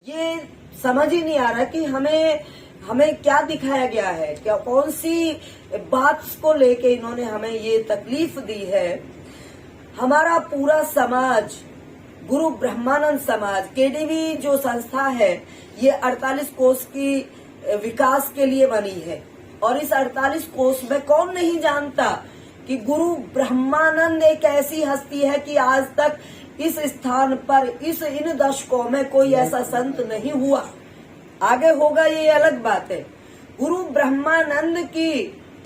ये समझ ही नहीं आ रहा कि हमें क्या दिखाया गया है, क्या कौन सी बात को लेके इन्होंने हमें ये तकलीफ दी है। हमारा पूरा समाज, गुरु ब्रह्मानंद समाज, केडीवी जो संस्था है, ये 48 कोष की विकास के लिए बनी है। और इस 48 कोष में कौन नहीं जानता कि गुरु ब्रह्मानंद एक ऐसी हस्ती है कि आज तक इस स्थान पर इन दशकों में कोई ऐसा संत नहीं हुआ। आगे होगा ये अलग बात है। गुरु ब्रह्मानंद की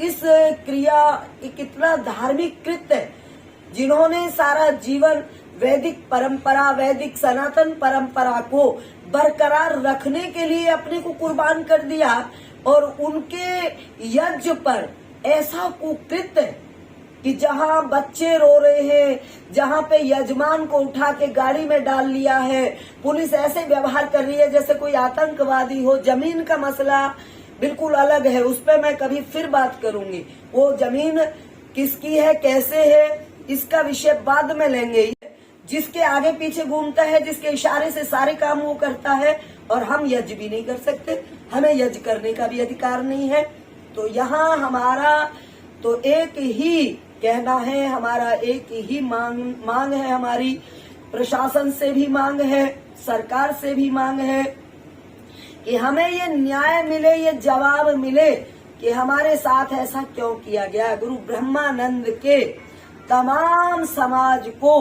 इस क्रिया कितना धार्मिक कृत्य है, जिन्होंने सारा जीवन वैदिक परंपरा, वैदिक सनातन परंपरा को बरकरार रखने के लिए अपने को कुर्बान कर दिया। और उनके यज्ञ पर ऐसा कुकृत्य कि जहां बच्चे रो रहे हैं, जहां पे यजमान को उठा के गाड़ी में डाल लिया है, पुलिस ऐसे व्यवहार कर रही है जैसे कोई आतंकवादी हो। जमीन का मसला बिल्कुल अलग है, उस पर मैं कभी फिर बात करूंगी। वो जमीन किसकी है, कैसे है, इसका विषय बाद में लेंगे। जिसके आगे पीछे घूमता है, जिसके इशारे से सारे काम वो करता है, और हम यज्ञ भी नहीं कर सकते, हमें यज्ञ करने का भी अधिकार नहीं है। तो यहाँ हमारा तो एक ही कहना है, हमारा एक ही मांग है, हमारी प्रशासन से भी मांग है, सरकार से भी मांग है कि हमें ये न्याय मिले, ये जवाब मिले कि हमारे साथ ऐसा क्यों किया गया। गुरु ब्रह्मानंद के तमाम समाज को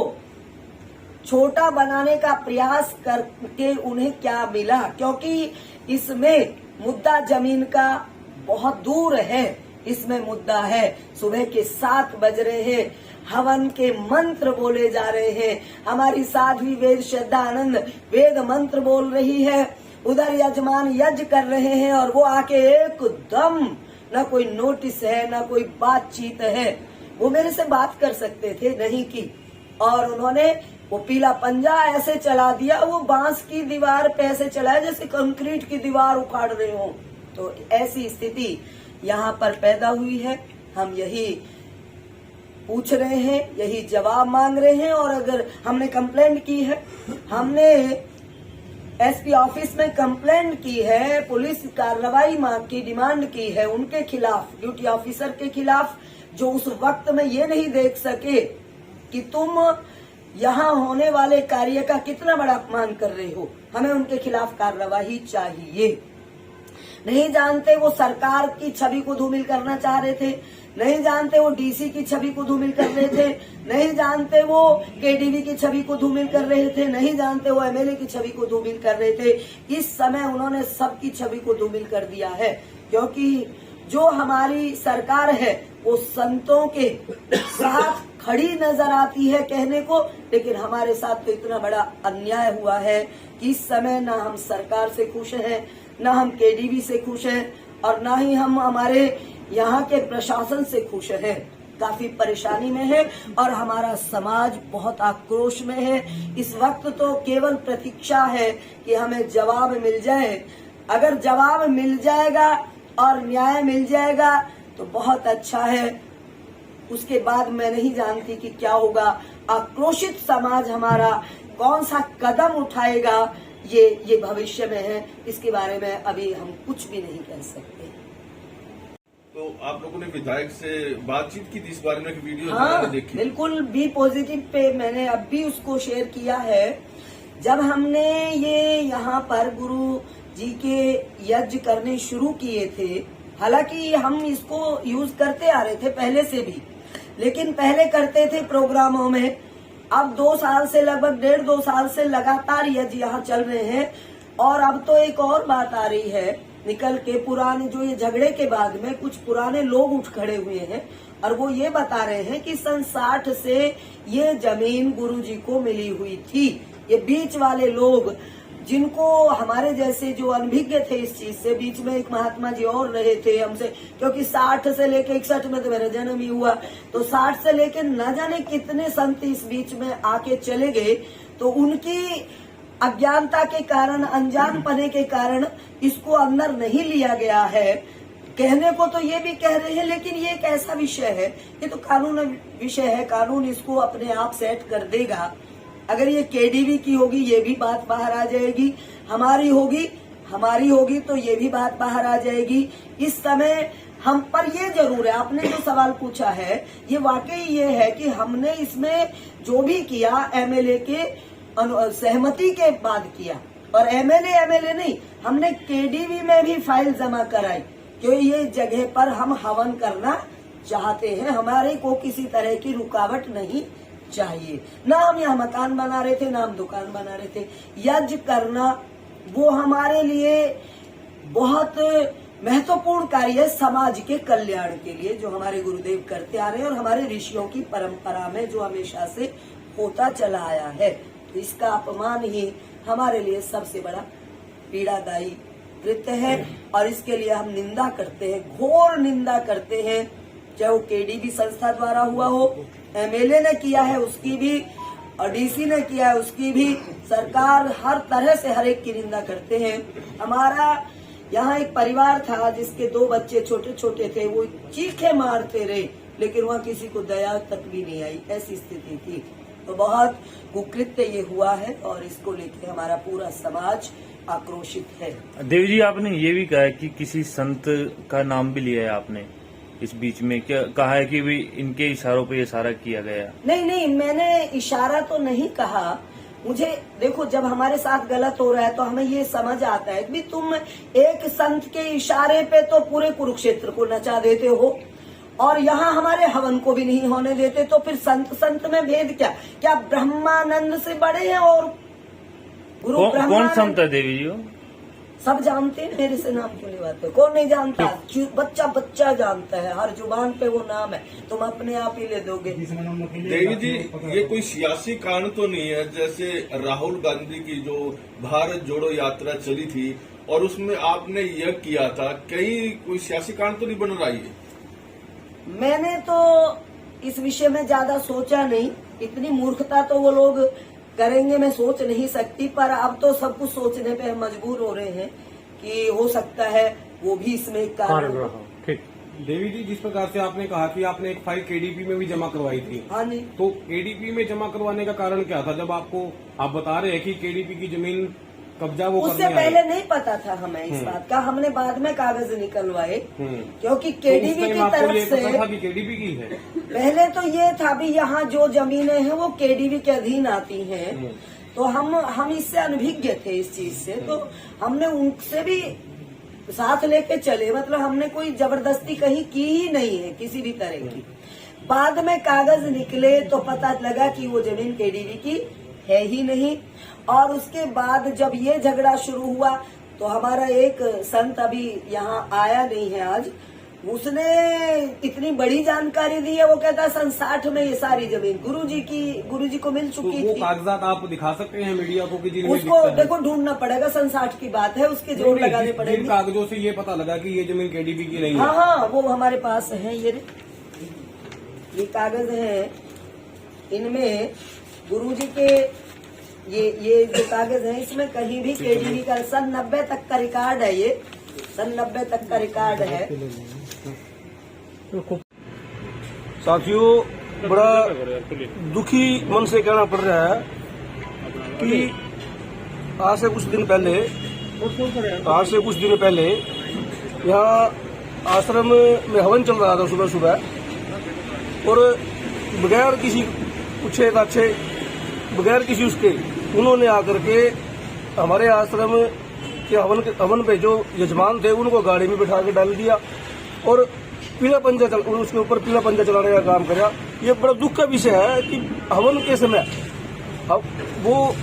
छोटा बनाने का प्रयास करके उन्हें क्या मिला, क्योंकि इसमें मुद्दा जमीन का बहुत दूर है। इसमें मुद्दा है सुबह के 7 बज रहे हैं, हवन के मंत्र बोले जा रहे हैं, हमारी साध्वी वेद श्रद्धानंद वेद मंत्र बोल रही है, उधर यजमान यज्ञ कर रहे हैं, और वो आके एकदम न कोई नोटिस है, न कोई बातचीत है। वो मेरे से बात कर सकते थे, नहीं की, और उन्होंने वो पीला पंजा ऐसे चला दिया, वो बांस की दीवार पे ऐसे चलाया जैसे कंक्रीट की दीवार उखाड़ रहे हो। तो ऐसी स्थिति यहाँ पर पैदा हुई है। हम यही पूछ रहे हैं, यही जवाब मांग रहे हैं। और अगर हमने कंप्लेंट की है, हमने एसपी ऑफिस में कंप्लेंट की है, पुलिस कार्रवाई मांग की डिमांड की है उनके खिलाफ, ड्यूटी ऑफिसर के खिलाफ, जो उस वक्त में ये नहीं देख सके कि तुम यहाँ होने वाले कार्य का कितना बड़ा अपमान कर रहे हो। हमें उनके खिलाफ कार्रवाई चाहिए। नहीं जानते वो सरकार की छवि को धूमिल करना चाह रहे थे, नहीं जानते वो डीसी की छवि को धूमिल कर रहे थे, नहीं जानते वो केडीवी की छवि को धूमिल कर रहे थे, नहीं जानते वो एमएलए की छवि को धूमिल कर रहे थे। इस समय उन्होंने सबकी छवि को धूमिल कर दिया है, क्योंकि जो हमारी सरकार है वो संतों के साथ खड़ी नजर आती है कहने को, लेकिन हमारे साथ तो इतना बड़ा अन्याय हुआ है कि इस समय ना हम सरकार से खुश हैं, ना हम केडीवी से खुश हैं, और ना ही हम हमारे यहाँ के प्रशासन से खुश हैं। काफी परेशानी में है और हमारा समाज बहुत आक्रोश में है। इस वक्त तो केवल प्रतीक्षा है कि हमें जवाब मिल जाए। अगर जवाब मिल जाएगा और न्याय मिल जाएगा तो बहुत अच्छा है। उसके बाद मैं नहीं जानती कि क्या होगा। आक्रोशित समाज हमारा कौन सा कदम उठाएगा, ये भविष्य में है। इसके बारे में अभी हम कुछ भी नहीं कह सकते। तो आप लोगों ने विधायक से बातचीत की थी इस बारे में, वीडियो हाँ, देखी? बिल्कुल बी पॉजिटिव पे मैंने अब भी उसको शेयर किया है। जब हमने ये यहाँ पर गुरु जी के यज्ञ करने शुरू किए थे, हालांकि हम इसको यूज करते आ रहे थे पहले से भी, लेकिन पहले करते थे प्रोग्रामों में। अब 2 साल से, लगभग 1.5-2 साल से लगातार यज्ञ यहाँ चल रहे हैं। और अब तो एक और बात आ रही है निकल के, पुराने जो ये झगड़े के बाद में कुछ पुराने लोग उठ खड़े हुए हैं और वो ये बता रहे हैं कि सन 60 से ये जमीन गुरु जी को मिली हुई थी। ये बीच वाले लोग, जिनको हमारे जैसे जो अनभिज्ञ थे इस चीज से, बीच में एक महात्मा जी और रहे थे हमसे, क्योंकि 60 से लेके 61 में तो मेरा जन्म ही हुआ, तो 60 से लेके न जाने कितने संत इस बीच में आके चले गए। तो उनकी अज्ञानता के कारण, अनजान पने के कारण इसको अंदर नहीं लिया गया है। कहने को तो ये भी कह रहे हैं, लेकिन ये एक ऐसा विषय है, ये तो कानून विषय है, कानून इसको अपने आप सेट कर देगा। अगर ये केडीवी की होगी ये भी बात बाहर आ जाएगी, हमारी होगी तो ये भी बात बाहर आ जाएगी। इस समय हम पर ये जरूर है, आपने जो सवाल पूछा है ये वाकई ये है कि हमने इसमें जो भी किया एमएलए के सहमति के बाद किया, और एमएलए नहीं, हमने केडीवी में भी फाइल जमा कराई क्योंकि ये जगह पर हम हवन करना चाहते हैं, हमारे को किसी तरह की रुकावट नहीं चाहिए। ना हम यहाँ मकान बना रहे थे, ना हम दुकान बना रहे थे। यज्ञ करना वो हमारे लिए बहुत महत्वपूर्ण कार्य है, समाज के कल्याण के लिए, जो हमारे गुरुदेव करते आ रहे हैं और हमारे ऋषियों की परंपरा में जो हमेशा से होता चला आया है। तो इसका अपमान ही हमारे लिए सबसे बड़ा पीड़ादायी कृत्य है और इसके लिए हम निंदा करते हैं, घोर निंदा करते हैं। चाहे वो केडीबी संस्था द्वारा हुआ हो, एमएलए ने किया है उसकी भी, और डीसी ने किया है उसकी भी, सरकार हर तरह से हर एक की निंदा करते हैं। हमारा यहाँ एक परिवार था जिसके 2 बच्चे छोटे छोटे थे, वो चीखे मारते रहे लेकिन वहाँ किसी को दया तक भी नहीं आई, ऐसी स्थिति थी। तो बहुत कुकृत्य ये हुआ है और इसको लेकर हमारा पूरा समाज आक्रोशित है। देवी जी, आपने ये भी कहा है कि किसी संत का नाम भी लिया है आपने इस बीच में, क्या कहा है कि भी इनके इशारों पे ये सारा किया गया? नहीं, मैंने इशारा तो नहीं कहा। मुझे देखो, जब हमारे साथ गलत हो रहा है तो हमें ये समझ आता है कि तुम एक संत के इशारे पे तो पूरे कुरुक्षेत्र को नचा देते हो और यहाँ हमारे हवन को भी नहीं होने देते, तो फिर संत में भेद क्या ब्रह्मानंद से बड़े हैं? और गुरु कौन संत है देवी जी? सब जानते हैं, मेरे से नाम क्यों लेवाते हो? कौन नहीं जानता? बच्चा जानता है, हर जुबान पे वो नाम है, तुम अपने आप ही ले दोगे। देवी जी, ये कोई सियासी कारण तो नहीं है? जैसे राहुल गांधी की जो भारत जोड़ो यात्रा चली थी और उसमें आपने यह किया था, कहीं कोई सियासी कारण तो नहीं बन रहा है? मैंने तो इस विषय में ज्यादा सोचा नहीं, इतनी मूर्खता तो वो लोग करेंगे मैं सोच नहीं सकती, पर अब तो सब कुछ सोचने पे हम मजबूर हो रहे हैं कि हो सकता है वो भी इसमें एक कारण हो। ठीक। देवी जी, जिस प्रकार से आपने कहा कि आपने एक फाइल केडीपी में भी जमा करवाई थी, हाँ जी, तो केडीपी में जमा करवाने का कारण क्या था? जब आप बता रहे हैं कि केडीपी की जमीन कब्जा वो उससे पहले नहीं पता था हमें इस बात का, हमने बाद में कागज निकलवाए क्योंकि केडीबी की तरफ से पता था कि केडीपी की है। पहले तो ये था भी यहाँ जो जमीनें हैं वो केडीबी के अधीन आती हैं, तो हम इससे अनभिज्ञ थे इस चीज से, तो हमने उनसे भी साथ लेके चले, मतलब हमने कोई जबरदस्ती कहीं की ही नहीं है किसी भी तरह की। बाद में कागज निकले तो पता लगा कि वो जमीन केडीबी की है ही नहीं, और उसके बाद जब ये झगड़ा शुरू हुआ तो हमारा एक संत अभी यहाँ आया नहीं है आज, उसने इतनी बड़ी जानकारी दी है। वो कहता है 60 में ये सारी जमीन गुरुजी को मिल चुकी वो थी। कागजात आप दिखा सकते हैं मीडिया को कि जिनमें उसको देखो ढूंढना पड़ेगा, 60 की बात है, उसके जोड़ लगाने पड़ेंगे। कागजों से ये पता लगा कि ये जमीन केडीपी की नहीं है। हाँ, वो हमारे पास है, ये कागज है, इनमें गुरुजी के ये जो कागज है इसमें कहीं भी केडीबी का सन 90 तक का रिकॉर्ड है, ये सन 90 तक का रिकॉर्ड है। साथियों, बड़ा दुखी मन से कहना पड़ रहा है कि आज से कुछ दिन पहले यहाँ आश्रम में हवन चल रहा था सुबह सुबह, और बगैर किसी पूछे ताछे, बगैर किसी उसके उन्होंने आकर के हमारे आश्रम के हवन पे जो यजमान थे उनको गाड़ी में बिठा के डाल दिया और उसके ऊपर पीला पंजा चलाने का काम करा। ये बड़ा दुख का विषय है कि हवन के समय अब वो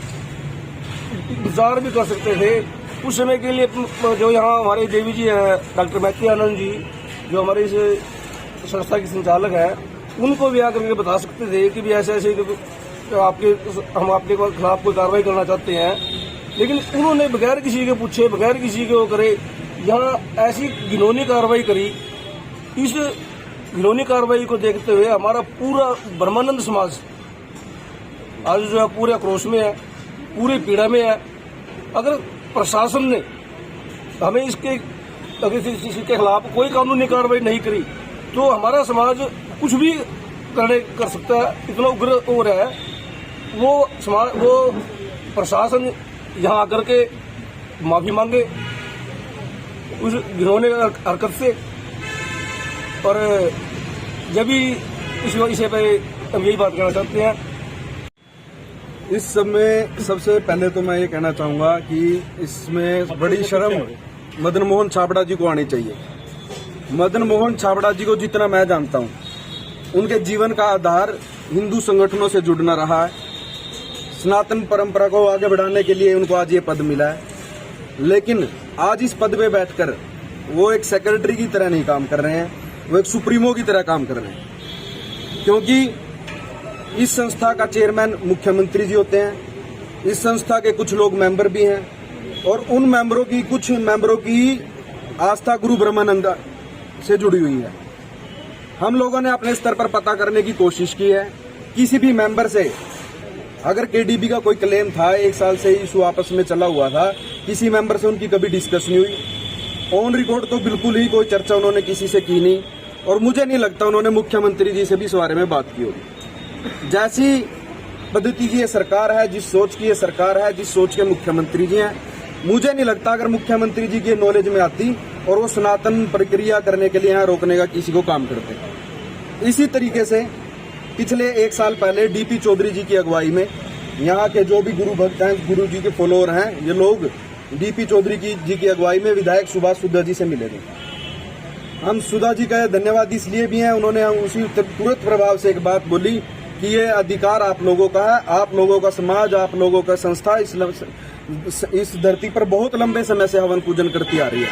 इंतजार भी कर सकते थे उस समय के लिए। जो यहाँ हमारे देवी जी है, डॉक्टर मैत्री आनंद जी, जो हमारे इस संस्था के संचालक है, उनको भी आकर के बता सकते थे कि भी ऐसे ऐसे हम आपके खिलाफ कोई कार्रवाई करना चाहते हैं, लेकिन उन्होंने बगैर किसी के पूछे, बगैर किसी के वो करे, यहाँ ऐसी घिनौनी कार्रवाई करी। इस घिनौनी कार्रवाई को देखते हुए हमारा पूरा ब्रह्मानंद समाज आज जो है पूरे आक्रोश में है, पूरी पीड़ा में है। अगर प्रशासन ने हमें अगर किसी के खिलाफ कोई कानूनी कार्रवाई नहीं करी तो हमारा समाज कुछ भी कर सकता है, इतना उग्र हो रहा है वो प्रशासन यहाँ आकर के माफी मांगे उस घिनौने हरकत से। और जब भी इस विषय पे हम यही बात करना चाहते हैं। इस सब में सबसे पहले तो मैं ये कहना चाहूंगा कि इसमें बड़ी शर्म मदन मोहन छाबड़ा जी को आनी चाहिए। मदन मोहन छाबड़ा जी को जितना मैं जानता हूं, उनके जीवन का आधार हिंदू संगठनों से जुड़ना रहा है। सनातन परंपरा को आगे बढ़ाने के लिए उनको आज ये पद मिला है, लेकिन आज इस पद पे बैठकर वो एक सेक्रेटरी की तरह नहीं काम कर रहे हैं, वो एक सुप्रीमो की तरह काम कर रहे हैं। क्योंकि इस संस्था का चेयरमैन मुख्यमंत्री जी होते हैं, इस संस्था के कुछ लोग मेंबर भी हैं, और उन मेंबरों की कुछ मेंबरों की आस्था गुरु ब्रह्मानंद से जुड़ी हुई है। हम लोगों ने अपने स्तर पर पता करने की कोशिश की है। किसी भी मेंबर से अगर केडीबी का कोई क्लेम था, 1 साल से इशू आपस में चला हुआ था, किसी मेंबर से उनकी कभी डिस्कस नहीं हुई। ऑन रिकॉर्ड तो बिल्कुल ही कोई चर्चा उन्होंने किसी से की नहीं, और मुझे नहीं लगता उन्होंने मुख्यमंत्री जी से भी इस बारे में बात की होगी। जैसी पद्धति की ये सरकार है, जिस सोच की ये सरकार है, जिस सोच के मुख्यमंत्री जी हैं, मुझे नहीं लगता अगर मुख्यमंत्री जी के नॉलेज में आती और वो सनातन प्रक्रिया करने के लिए यहाँ रोकने का किसी को काम करते। इसी तरीके से पिछले 1 साल पहले डीपी चौधरी जी की अगुवाई में यहाँ के जो भी गुरु भक्त हैं, गुरु जी के फॉलोअर हैं, ये लोग डीपी चौधरी जी की अगुवाई में विधायक सुभाष सुधा जी से मिले थे। हम सुधा जी का धन्यवाद इसलिए भी हैं, उन्होंने उसी तुरंत प्रभाव से एक बात बोली कि ये अधिकार आप लोगों का है, आप लोगों का समाज, आप लोगों का संस्था इस धरती पर बहुत लंबे समय से हवन पूजन करती आ रही है।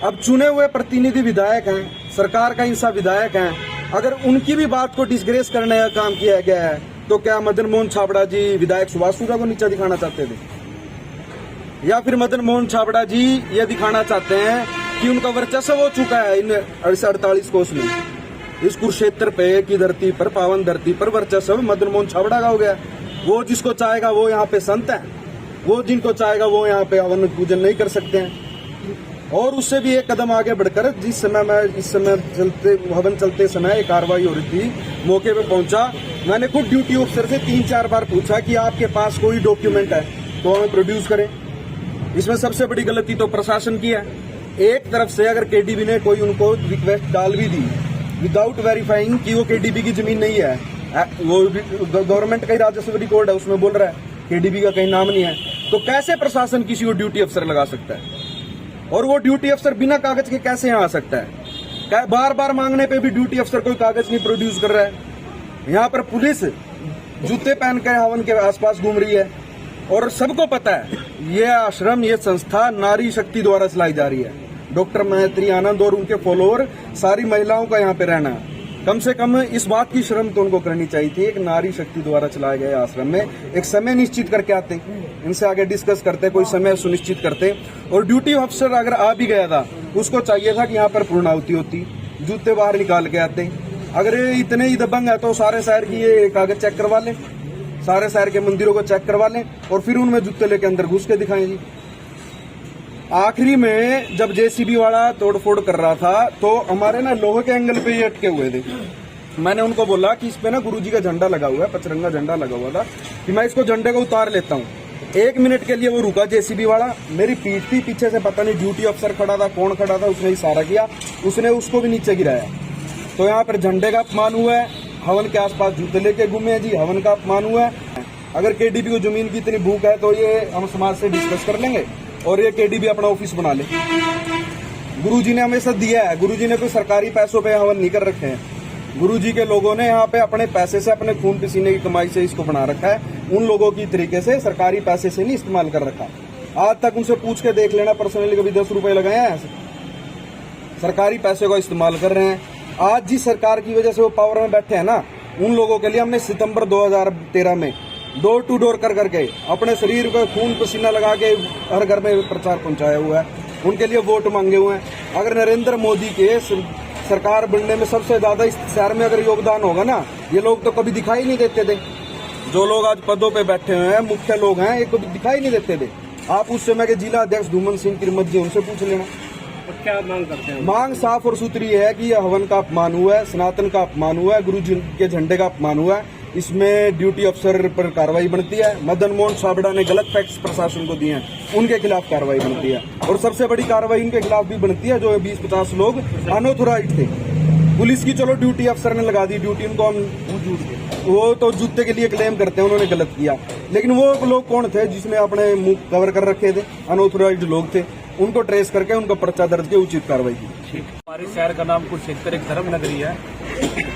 अब चुने हुए प्रतिनिधि विधायक हैं, सरकार का हिस्सा विधायक हैं, अगर उनकी भी बात को डिसग्रेस करने का काम किया गया है, तो क्या मदन मोहन छाबड़ा जी विधायक सुभाष सुधा को नीचा दिखाना चाहते थे? या फिर मदन मोहन छाबड़ा जी ये दिखाना चाहते हैं कि उनका वर्चस्व हो चुका है इन 48 कोस में, इस कुरुक्षेत्र पे की धरती पर, पावन धरती पर वर्चस्व मदन मोहन छाबड़ा का हो गया। वो जिसको चाहेगा वो यहाँ पे संत है, वो जिनको चाहेगा वो यहाँ पे हवन पूजन नहीं कर सकते हैं। और उससे भी एक कदम आगे बढ़कर जिस समय मैं इस समय हवन चलते समय एक कार्रवाई हो रही थी, मौके पे पहुंचा, मैंने खुद ड्यूटी ऑफिसर से 3-4 बार पूछा कि आपके पास कोई डॉक्यूमेंट है तो हमें प्रोड्यूस करें। इसमें सबसे बड़ी गलती तो प्रशासन की है। एक तरफ से अगर केडीबी ने कोई उनको रिक्वेस्ट डाल भी दी विदाउट वेरीफाइंग कि वो केडीबी की जमीन नहीं है, वो गवर्नमेंट का ही राजस्व रिकॉर्ड है, उसमें बोल रहा है केडीबी का कहीं नाम नहीं है, तो कैसे प्रशासन किसी को ड्यूटी अफसर लगा सकता है? और वो ड्यूटी अफसर बिना कागज के कैसे यहाँ आ सकता है? बार बार मांगने पे भी ड्यूटी अफसर कोई कागज नहीं प्रोड्यूस कर रहा है। यहाँ पर पुलिस जूते पहन कर हवन के आसपास घूम रही है, और सबको पता है ये आश्रम, ये संस्था नारी शक्ति द्वारा चलाई जा रही है। डॉक्टर मैत्री आनंद और उनके फॉलोअर, सारी महिलाओं का यहाँ पे रहना है। कम से कम इस बात की शर्म तो उनको करनी चाहिए थी। एक नारी शक्ति द्वारा चलाए गए आश्रम में एक समय निश्चित करके आते, इनसे आगे डिस्कस करते, कोई समय सुनिश्चित करते। और ड्यूटी अफसर अगर आ भी गया था, उसको चाहिए था कि यहाँ पर पूर्णाहुति होती, जूते बाहर निकाल के आते। अगर ये इतने ही दबंग है तो सारे शहर की ये कागज चेक करवा लें, सारे शहर के मंदिरों को चेक करवा लें, और फिर उनमें जूते लेके अंदर घुस के दिखाएं जी। आखिरी में जब जेसीबी वाला तोड़फोड़ कर रहा था तो हमारे ना लोहे के एंगल पे ये अटके हुए थे। मैंने उनको बोला कि इस पे ना गुरुजी का झंडा लगा हुआ है, पचरंगा झंडा लगा हुआ था, कि मैं इसको झंडे को उतार लेता हूँ। 1 मिनट के लिए वो रुका जेसीबी वाला, मेरी पीठ थी, पीछे से पता नहीं ड्यूटी अफसर खड़ा था, कौन खड़ा था, उसने इशारा किया, उसने उसको भी नीचे गिराया। तो यहाँ पर झंडे का अपमान हुआ है, हवन के आसपास जूते लेके घूमे हैं जी, हवन का अपमान हुआ है। अगर केडीबी को जमीन की इतनी भूख है तो ये हम समाज से डिस्कस कर लेंगे और ये केडीबी अपना ऑफिस बना ले। गुरुजी ने हमेशा दिया है, गुरुजी ने कोई सरकारी पैसों पे हवन नहीं कर रखे हैं। गुरुजी के लोगों ने यहाँ पे अपने पैसे से, अपने खून पसीने की कमाई से इसको बना रखा है। उन लोगों की तरीके से सरकारी पैसे से नहीं इस्तेमाल कर रखा। आज तक उनसे पूछ के देख लेना, पर्सनली कभी 10 रुपए लगाए हैं? सरकारी पैसे का इस्तेमाल कर रहे हैं। आज जिस सरकार की वजह से वो पावर में बैठे हैं ना, उन लोगों के लिए हमने सितंबर 2013 में डोर टू डोर कर करके अपने शरीर को खून पसीना लगा के हर घर में प्रचार पहुंचाया हुआ है, उनके लिए वोट मांगे हुए हैं। अगर नरेंद्र मोदी के सरकार बनने में सबसे ज्यादा इस शहर में अगर योगदान होगा ना, ये लोग तो कभी दिखाई नहीं देते थे। जो लोग आज पदों पे बैठे हुए हैं, मुख्य लोग हैं, ये कभी दिखाई नहीं देते थे। आप उस समय के जिला अध्यक्ष धूमन सिंह तिरमत जी, उनसे पूछ लेना। क्या मांग करते हैं? मांग साफ और सुथरी है कि यह हवन का अपमान हुआ है, सनातन का अपमान हुआ है, गुरु जी के झंडे का अपमान हुआ है। इसमें ड्यूटी अफसर पर कार्रवाई बनती है। मदन मोहन छाबड़ा ने गलत फैक्ट्स प्रशासन को दिए हैं, उनके खिलाफ कार्रवाई बनती है। और सबसे बड़ी कार्रवाई इनके खिलाफ भी बनती है जो 20-50 लोग अनऑथोराइज्ड थे। पुलिस की चलो ड्यूटी अफसर ने लगा दी ड्यूटी, उनको वो तो जूते के लिए क्लेम करते हैं उन्होंने गलत किया, लेकिन वो लोग कौन थे जिसने अपने मुंह कवर कर रखे थे? अनऑथोराइज्ड लोग थे। उनको ट्रेस करके उनका पर्चा दर्ज के उचित कार्रवाई की। हमारे शहर का नाम कुरुक्षेत्र एक धर्म नगरी है।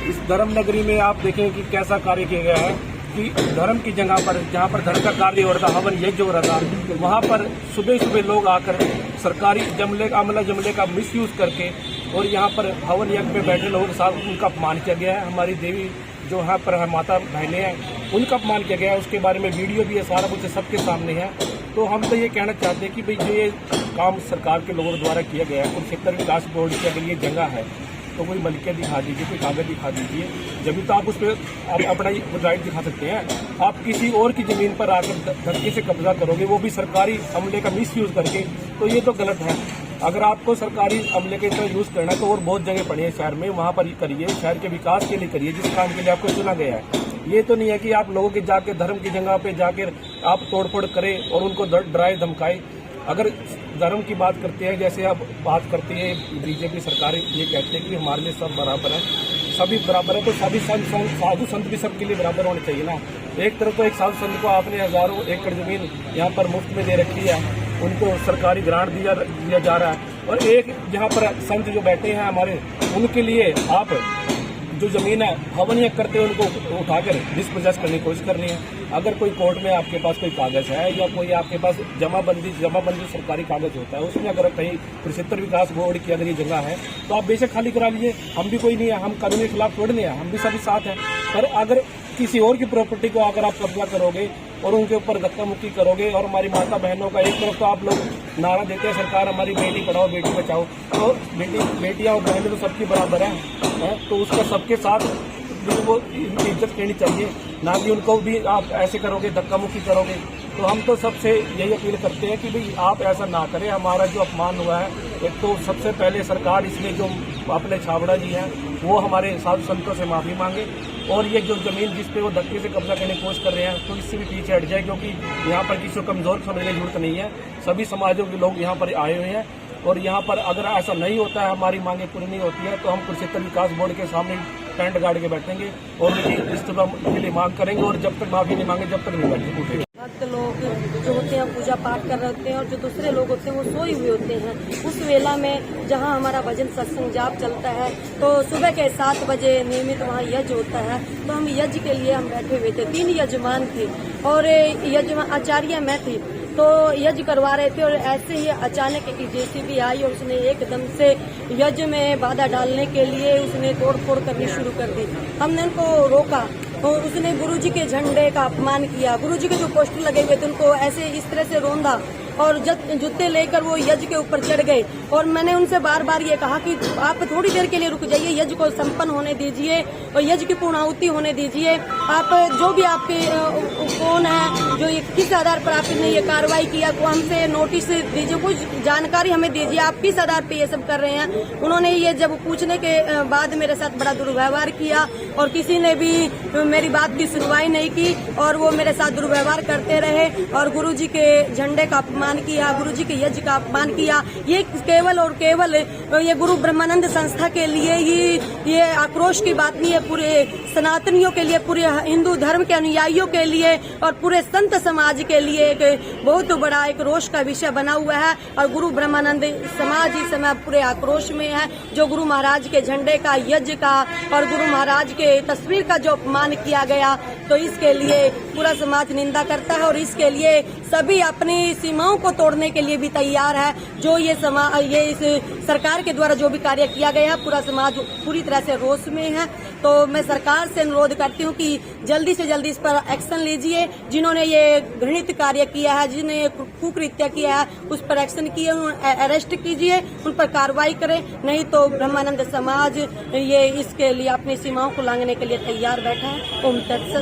इस धर्म नगरी में आप देखें कि कैसा कार्य किया गया है कि धर्म की जगह पर, जहाँ पर धर्म का कार्य हो रहा था, हवन यज्ञ हो रहा था, वहाँ पर सुबह सुबह लोग आकर सरकारी अमला जमले का मिसयूज करके और यहाँ पर हवन यज्ञ में बैठे लोगों के साथ उनका अपमान किया गया है। हमारी देवी जो यहाँ पर माता बहनें हैं उनका अपमान किया गया है। उसके बारे में वीडियो भी है, सारा कुछ सबके सामने है। तो हम तो ये कहना चाहते हैं कि भाई जो ये काम सरकार के लोगों द्वारा किया गया है, कुरुक्षेत्र विकास बोर्ड की अगर ये जगह है तो कोई मलिकिया दिखा दीजिए, कोई कागज दिखा दीजिए, जब तो आप उस पर आप अपना राइट दिखा सकते हैं। आप किसी और की जमीन पर आकर धक्के से कब्जा करोगे, वो भी सरकारी अमले का मिसयूज करके, तो ये तो गलत है। अगर आपको सरकारी अमले के तरह यूज करना है तो और बहुत जगह पड़ी है शहर में, वहाँ पर ही करिए, शहर के विकास के लिए करिए जिस काम के लिए आपको चुना गया है। ये तो नहीं है कि आप लोगों के जाके धर्म की जगह पे जाकर आप तोड़फोड़ करें और उनको डराए धमकाए। अगर धर्म की बात करते हैं, जैसे अब बात करती है बीजेपी सरकार, ये कहते हैं कि हमारे लिए सब बराबर है, सभी बराबर है, तो सभी साधु संत भी सबके लिए बराबर होने चाहिए ना। एक तरफ तो एक साधु संत को आपने हजारों एकड़ जमीन यहाँ पर मुफ्त में दे रखी है, उनको सरकारी ग्रांट दिया जा रहा है, और एक जहाँ पर संत जो बैठे हैं हमारे, उनके लिए आप जो जमीन है हवन यज्ञ करते हैं उनको उठाकर डिस्पोजेस करने की कोशिश करनी है। अगर कोई कोर्ट में आपके पास कोई कागज है या कोई आपके पास जमाबंदी सरकारी कागज होता है, उसमें अगर कहीं कुरुक्षेत्र विकास बोर्ड की अगर ये जगह है तो आप बेशक खाली करा लीजिए, हम भी कोई नहीं है, हम कानून के खिलाफ थोड़ी नहीं है, हम भी सभी साथ हैं। पर अगर किसी और की प्रॉपर्टी को अगर आप कब्जा करोगे और उनके ऊपर धक्का मुक्की करोगे, और हमारी माता बहनों का एक तरफ तो आप लोग नारा देते हैं सरकार हमारी बेटी पढ़ाओ बेटी बचाओ, तो बेटियां और बहनें तो सबकी बराबर हैं, तो उसका सबके साथ वो इज्जत करनी चाहिए, ना कि उनको भी आप ऐसे करोगे, धक्का मुक्की करोगे। तो हम तो सबसे यही अपील करते हैं कि भाई आप ऐसा ना करें। हमारा जो अपमान हुआ है, एक तो सबसे पहले सरकार इसमें जो अपने छाबड़ा जी हैं वो हमारे साधु संतों से माफ़ी मांगे, और ये जो जमीन जिस पे वो धक्के से कब्जा करने की कोशिश कर रहे हैं तो इससे भी पीछे हट जाए, क्योंकि यहाँ पर किसी को कमजोर समझने की जरूरत नहीं है। सभी समाजों के लोग यहाँ पर आए हुए हैं, और यहाँ पर अगर ऐसा नहीं होता है, हमारी मांगे पूरी नहीं होती है, तो हम कुरुक्षेत्र विकास बोर्ड के सामने टेंट गाड़ के बैठेंगे और उनकी इस्तीफा के लिए मांग करेंगे, और जब तक माफी नहीं मांगे जब तक नहीं बैठेंगे। भक्त लोग जो होते हैं पूजा पाठ कर रहे होते हैं, और जो दूसरे लोग होते हैं वो सोए हुए होते हैं। उस वेला में जहां हमारा भजन सत्संग जाप चलता है, तो सुबह के 7 बजे नियमित वहां यज्ञ होता है, तो हम यज्ञ के लिए हम बैठे हुए थे। 3 यजमान थे और यजमान आचार्य मैं थी, तो यज्ञ करवा रहे थे, और ऐसे ही अचानक एक जेसीबी आई और उसने एकदम से यज्ञ में बाधा डालने के लिए उसने तोड़फोड़ करनी शुरू कर दी। हमने उनको रोका, तो उसने गुरुजी के झंडे का अपमान किया, गुरुजी के जो पोस्टर लगे हुए थे उनको ऐसे इस तरह से रौंदा, और जूते लेकर वो यज्ञ के ऊपर चढ़ गए। और मैंने उनसे बार बार ये कहा कि आप थोड़ी देर के लिए रुक जाइए, यज्ञ को संपन्न होने दीजिए और यज्ञ की पूर्णाहुति होने दीजिए। आप जो भी आपके कौन है, जो किस आधार पर आपने ये कार्रवाई किया, को हमसे नोटिस दीजिए, कुछ जानकारी हमें दीजिए, आप किस आधार पर ये सब कर रहे हैं। उन्होंने ये जब पूछने के बाद मेरे साथ बड़ा दुर्व्यवहार किया, और किसी ने भी मेरी बात की सुनवाई नहीं की, और वो मेरे साथ दुर्व्यवहार करते रहे, और गुरुजी के झंडे का अपमान किया, गुरुजी के यज्ञ का अपमान किया। ये केवल और केवल ये गुरु ब्रह्मानंद संस्था के लिए ही ये आक्रोश की बात नहीं है, पूरे सनातनियों के लिए, पूरे हिंदू धर्म के अनुयायियों के लिए और पूरे संत समाज के लिए एक बहुत बड़ा एक रोष का विषय बना हुआ है। और गुरु ब्रह्मानंद समाज इस समय पूरे आक्रोश में है, जो गुरु महाराज के झंडे का, यज्ञ का और गुरु महाराज के तस्वीर का जो अपमान किया गया, तो इसके लिए पूरा समाज निंदा करता है, और इसके लिए सभी अपनी सीमाओं को तोड़ने के लिए भी तैयार है। जो ये इस सरकार के द्वारा जो भी कार्य किया गया, पूरा समाज पूरी तरह से रोष में है। तो मैं सरकार से अनुरोध करती हूँ कि जल्दी से जल्दी इस पर एक्शन लीजिए। जिन्होंने ये घृणित कार्य किया है, जिन्हें कुकृत्य किया है, उस पर एक्शन किए, अरेस्ट कीजिए, उन पर कार्रवाई करें, नहीं तो ब्रह्मानंद समाज ये इसके लिए अपनी सीमाओं को लांघने के लिए तैयार बैठा है। ओम तत्सत।